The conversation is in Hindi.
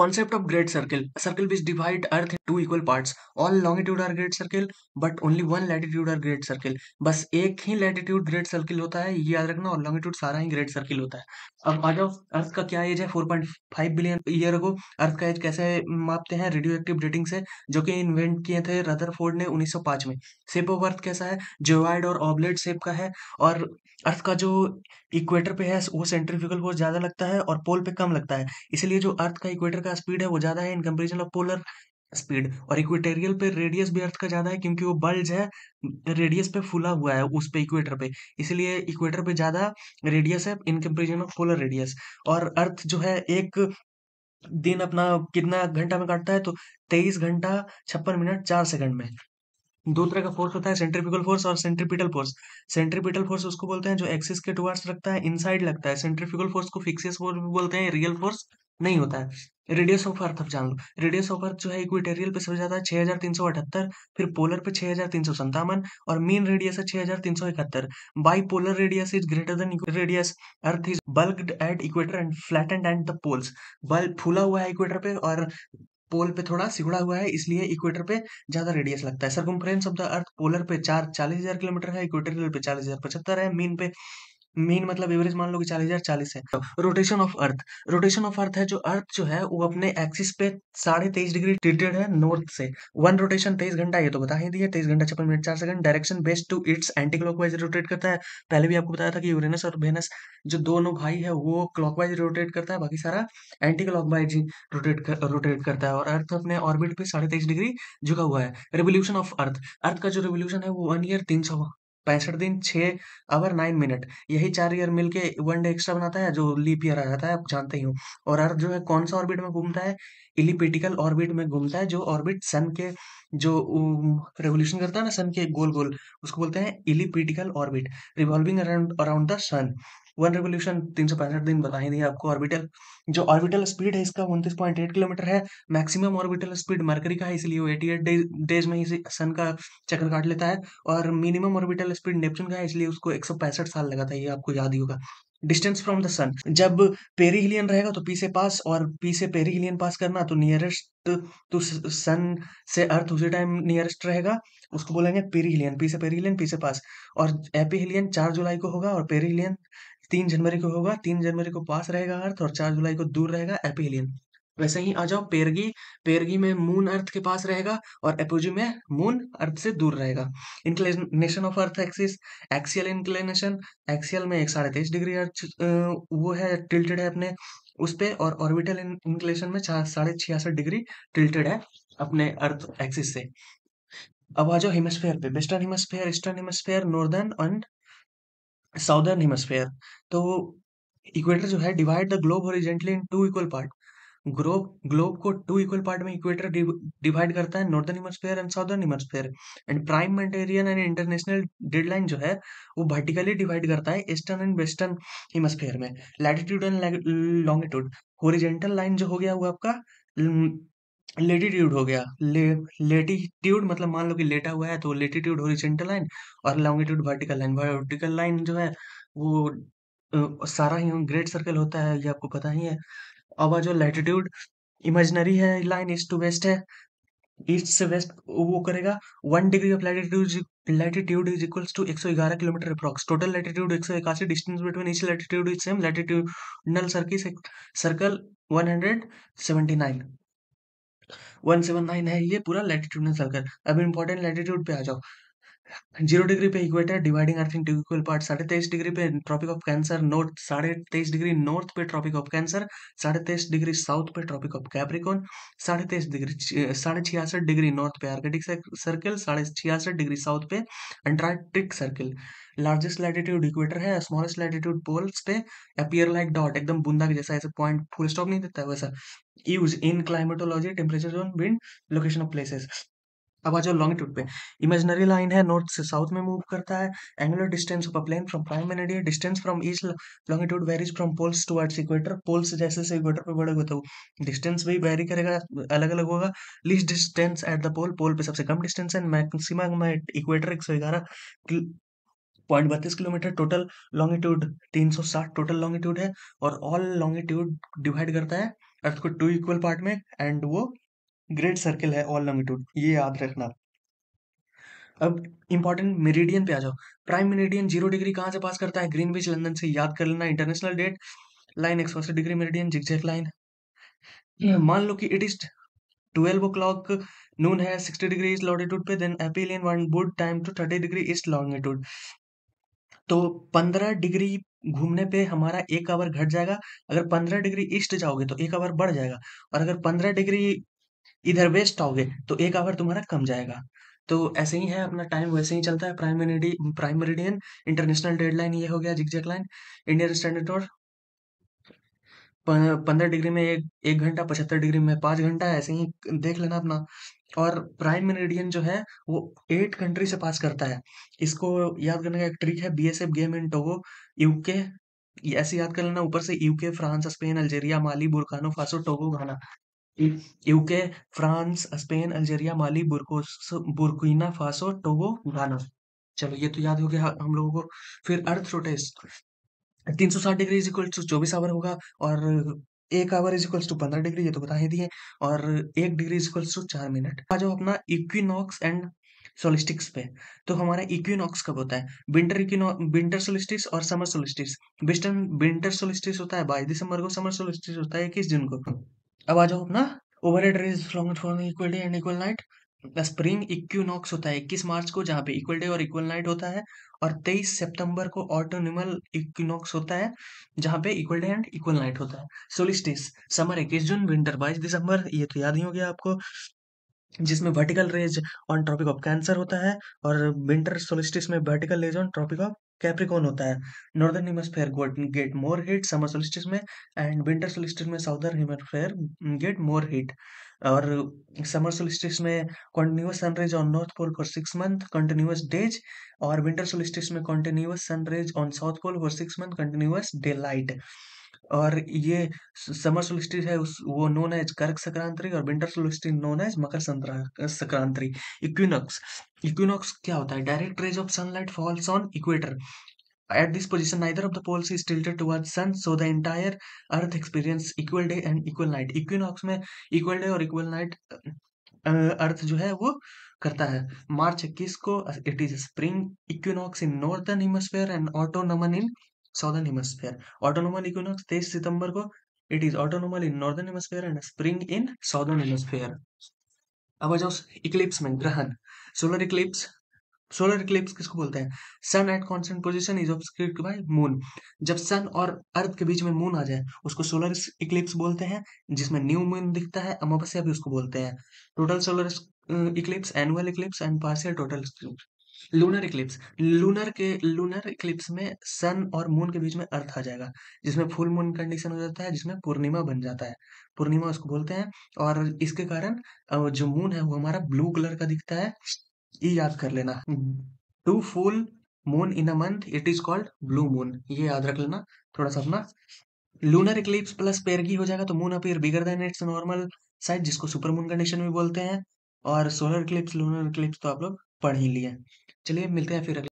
Concept of great circle. A circle which divide earth into two equal parts. All longitude are great circle, but only one latitude are great circle. बस एक ही latitude great circle होता है, ये याद रखना, और longitude सारा ही great circle होता है। अब आ जाओ, अर्थ का क्या एज है? 4.5 बिलियन ईयर अगो। अर्थ का एज कैसे मापते हैं? रेडियो एक्टिव डेटिंग से, जो कि इन्वेंट किए थे रदरफोर्ड ने 1905 में। शेप ऑफ अर्थ कैसा है? जियोइड और ऑब्लेट शेप का है। और अर्थ का जो इक्वेटर पे है वो सेंट्रीफ्यूगल फोर्स ज्यादा लगता है और पोल पे कम लगता है। इसलिए जो अर्थ का इक्वेटर का स्पीड है वो ज्यादा है in comparison of polar speed. और इक्वेटेरियल पे रेडियस भी अर्थ का ज्यादा है, क्योंकि वो बल्ज है, रेडियस पे फूला हुआ है उस पे इक्वेटर पे। इसलिए इक्वेटर पे ज्यादा रेडियस है in comparison of polar radius. और अर्थ जो है एक दिन अपना कितना घंटा में काटता है? तो 23 घंटा 56 मिनट 4 सेकंड में। दो तरह का फोर्स होता है, सेंट्रीफ्यूगल फोर्स और सेंट्रीपिटल फोर्स। सेंट्रीपिटल फोर्स उसको बोलते हैं जो एक्सिस के टुवर्ड्स रखता है, इनसाइड लगता है। सेंट्रीफ्यूगल फोर्स को फिक्सियस फोर्स भी बोलते हैं, रियल फोर्स नहीं होता है। रेडियस ऑफ अर्थ अब जान लो। रेडियस ऑफ अर्थ जो है इक्वेटोरियल पे सबसे ज्यादा है 6378, फिर पोलर पे 6357, और मीन रेडियस है 6371। By polar radius is greater than radius. Earth is bulged at equator and flattened at the poles. Bulb फूला हुआ है इक्वेटर पे और पोल पे थोड़ा सिकुड़ा हुआ है, इसलिए इक्वेटर पे ज्यादा रेडियस लगता है। Circumference of the earth polar पे 40,000 किलोमीटर है, इक्वेटोरियल पे 40,075 है। मीन मतलब एवरेज मान लो कि 40,040 है। Rotation of earth. Rotation of earth है जो अर्थ जो है वो अपने एक्सिस पे 23.5 डिग्री टिल्टेड है नॉर्थ से। वन रोटेशन 23 घंटा, ये तो बता ही दिया, 23 घंटा 56 minute 4 second. Direction best to its anticlockwise rotate करता है। पहले भी आपको बताया था कि यूरेनस और वेनस जो दोनों भाई है वो क्लॉकवाइज रोटेट करता है, बाकी सारा एंटी क्लॉकवाइज रोटेट करता है। और अर्थ अपने ऑर्बिट पे 23.5 डिग्री झुका हुआ है। Revolution of earth. अर्थ का जो रिवोल्यूशन है वो 1 ईयर 365 दिन 6 आवर 9 मिनट। यही 4 ईयर मिलके 1 डे एक्स्ट्रा बनाता है, जो लीप ईयर आ जाता है, आप जानते ही हो। और अर्थ जो है कौन सा ऑर्बिट में घूमता है? इलिप्टिकल ऑर्बिट में घूमता है, जो ऑर्बिट सन के जो रेवोल्यूशन करता है ना सन के गोल गोल, उसको बोलते हैं elliptical orbit, revolving around around the sun. One revolution 365 दिन, बता ही दिया आपको। ऑर्बिटल जो ऑर्बिटल स्पीड है इसका 29.8 किलोमीटर है। मैक्सिमम ऑर्बिटल स्पीड मरकरी का है, इसलिए वो 88 डेज में ही सन का चक्कर काट लेता है। और मिनिमम ऑर्बिटल स्पीड नेपच्यून का है, इसलिए उसको 165 साल लगा था, ये आपको याद ही होगा। डिस्टेंस फ्रॉम द सन। जब पेरीहिलियन रहेगा तो पी से पास, और पी से पेरीहिलियन पास करना, तो नियरेस्ट टू सन से अर्थ उसी टाइम नियरेस्ट रहेगा, उसको बोलेंगे पेरीहिलियन। पी से पेरीहिलियन, पी से पास। और एपीहिलियन 4 जुलाई को होगा, और पेरीहिलियन 3 जनवरी को होगा। 3 जनवरी को पास रहेगा अर्थ, और 4 जुलाई को दूर रहेगा एपीहिलियन। वैसे ही आ जाओ पेरगी। पेरगी में मून अर्थ के पास रहेगा, और एपोजी में मून अर्थ से दूर रहेगा। Inclination of earth axis. Axial inclination. Axial में 123.5 डिग्री अर्थ वो है, टिल्टेड है अपने उस पे। और ऑर्बिटल इंक्लिनेशन में 66.5 डिग्री टिल्टेड है अपने अर्थ एक्सिस से। अब आ जाओ हेमिस्फेयर पे। Western hemisphere, eastern hemisphere, northern and southern hemisphere. तो इक्वेटर जो है divide the globe horizontally in two equal part. Globe को टू इक्वल पार्ट में इक्वेटर डिवाइड करता है, northern hemisphere and southern hemisphere. And prime meridian and international dateline जो है वो वर्टिकली डिवाइड करता है ईस्टर्न एंड वेस्टर्न हेमिस्फीयर में। Latitude and longitude. Horizontal line जो हो गया वो आपका लेटीट्यूड हो गया। लेटीट्यूड मतलब मान लो कि लेटा हुआ है, तो लेटीट्यूड हॉरिजेंटल लाइन, और longitude vertical line. Vertical line जो है वो सारा ही ग्रेट सर्कल होता है, ये आपको पता ही है। अब जो लैटिट्यूड इमेजिनरी है, लाइन ईस्ट टू वेस्ट है, ईस्ट से वेस्ट वो करेगा। 1 degree of latitude is equals to 111 kilometre approx. Total latitude 181। Distance between each latitude is same. Latitudinal circle 179 179 है ये पूरा लैटिट्यूडनल सर्कल। अब इंपॉर्टेंट लैटिट्यूड पे आ जाओ। 0 डिग्री पे equator dividing earth in two equal part. 23.5 degree पे tropic of cancer north. 23.5 degree north पे tropic of cancer. 23.5 degree south पे tropic of capricorn. 23.5 degree 66 degree north पे आर्कटिक सर्कल। 66 डिग्री साउथ पे antarctic circle. Largest latitude equator है, स्मॉलेस्ट लैटिट्यूड पोल्स पे अपीयर लाइक डॉट, एकदम बूंदा के जैसा, ऐसे पॉइंट फुल स्टॉप नहीं देता है वैसा। Use in climatology, temperature zone, wind, location of places. अब आ जाओ लॉन्गिट्यूड पे। इमेजिनरी लाइन है, नॉर्थ से साउथ में मूव करता है। Angular distance of a plane from prime meridian. Distance from each longitude varies from poles towards equator. Poles जैसे जैसे इक्वेटर पे बढ़ोगे तो डिस्टेंस भी वेरी करेगा, अलग अलग होगा। लीस्ट डिस्टेंस एट द पोल। पोल पे सबसे कम डिस्टेंस है। Maximum at equator 111.32 kilometre. Total longitude 360 total longitude है। और ऑल लॉन्गिट्यूड डिवाइड करता है अर्थ को 2 इक्वल पार्ट में, एंड वो ग्रेट सर्किल है ऑल लॉन्गिट्यूड, ये याद रखना। अब इंपॉर्टेंट मेरिडियन पे आ जाओ। प्राइम मेरिडियन 0 डिग्री कहाँ से पास करता है? ग्रीनविच लंदन से, याद कर लेना। International date line X degree meridian zigzag line. मान लो कि इट इज 12 o'clock नून है, 60 डिग्री ईस्ट लॉन्गिट्यूड पे, देन एपिलियन one would time to 30 degree east longitude. तो 15 डिग्री घूमने पे हमारा 1 आवर घट जाएगा। अगर 15 डिग्री ईस्ट जाओगे तो 1 आवर बढ़ जाएगा, और अगर 15 डिग्री इधर वेस्ट आओगे तो 1 आवर तुम्हारा कम जाएगा। तो ऐसे ही है, अपना टाइम वैसे ही चलता है। प्राइम मेरिडियन, इंटरनेशनल डेडलाइन ये हो गया, zigzag line. Indian standard 15 degree में एक घंटा, 75 डिग्री में 5 घंटा, ऐसे ही देख लेना अपना। और प्राइम मेरिडियन जो है वो 8 कंट्री से पास करता है। इसको याद करने का एक ट्रिक है, BSF game in Togo, UK, ये ऐसे याद कर लेना ऊपर से। यूके, फ्रांस, स्पेन, अल्जीरिया, माली, बुर्किना फासो, टोगो, घाना। यूके, फ्रांस, स्पेन, अल्जीरिया, माली, बुर्किना फासो, टोगो, घाना। चलो ये तो याद हो गया हम लोगों को। फिर earth rotates 360 degree is equal to 24 hour होगा, और 1 hour is equal to 15 degree, ये तो बता ही दिए। और 1 degree is equal to 4 minute. आ जाओ अपना इक्विनॉक्स एंड सोलिस्टिक्स पे। तो हमारा इक्विनॉक्स कब होता है? विंटर सोलिस्टिस और समर सोलिस्टिस। विंटर सोलिस्टिस होता है 22 दिसंबर को, समर सोलिस्टिस होता है 21 जून को। अब आ जाओ अपना overhead rays long for equal day and equal night. Spring equinox होता है 21 मार्च को, जहाँ पे इक्वल डे और इक्वल नाइट होता है। और 23 सितंबर को ऑटोनिमल इक्विनॉक्स होता है, जहाँ पे equal day and equal night होता है। सोलिस्टिस समर 21 जून, विंटर 22 दिसंबर, ये तो याद ही हो गया आपको, जिसमें vertical rays on Tropic of Cancer होता है। और विंटर सोलिस्टिस में vertical rays on Tropic of Capricorn होता है। Northern hemisphere get more heat summer solstice में, एंड विंटर सोलिस्टिस में southern hemisphere get more heat. और समर सोलिस्टिस में continuous sunrise on north pole for 6 month continuous days, और विंटर सोलिस्टिस में continuous sunrise on south pole for 6 month continuous daylight. और ये समर सोलिस्टिस है उस वो नोन एज कर्क संक्रांति, और winter solstice known as Makar Sankranti. Equinox, equinox क्या होता है? Direct rays of sunlight falls on equator. At this position, neither of the poles is tilted towards sun, so the entire Earth experience equal day and equal night. Equinox में equal day और equal night अर्थ जो है वो करता है। मार्च 21 को it is spring equinox in northern hemisphere and autumnal in southern hemisphere. Autumnal equinox 23 सितंबर को, it is autumnal in northern hemisphere and spring in southern hemisphere. अब आ जाओ इक्लिप्स में, ग्रहण, सोलर इक्लिप्स। सोलर इक्लिप्स किसको बोलते हैं? Sun at constant position is obscured by moon. जब सन और अर्थ के बीच में मून आ जाए उसको सोलर इक्लिप्स बोलते हैं, जिसमें न्यू मून दिखता है, अमावस्या भी उसको बोलते हैं। Total solar Eclipse, annual Eclipse and partial total Eclipse. Lunar Eclipse, lunar Eclipse में सन और मून के बीच में अर्थ आ जाएगा, जिसमें फुल मून कंडीशन हो जाता है, जिसमें पूर्णिमा बन जाता है, पूर्णिमा उसको बोलते हैं। और इसके कारण जो मून है वो हमारा ब्लू कलर का दिखता है, ये याद कर लेना। Two full moon in a month it is called blue moon, ये याद रख लेना थोड़ा सा अपना। लूनर इक्लिप्स प्लस पेरगी हो जाएगा तो moon appear bigger than it's normal size, जिसको सुपर मून कंडीशन भी बोलते हैं। और सोलर इक्लिप्स, लूनर इक्लिप्स तो आप लोग पढ़ ही लिए। चलिए मिलते हैं फिर अगले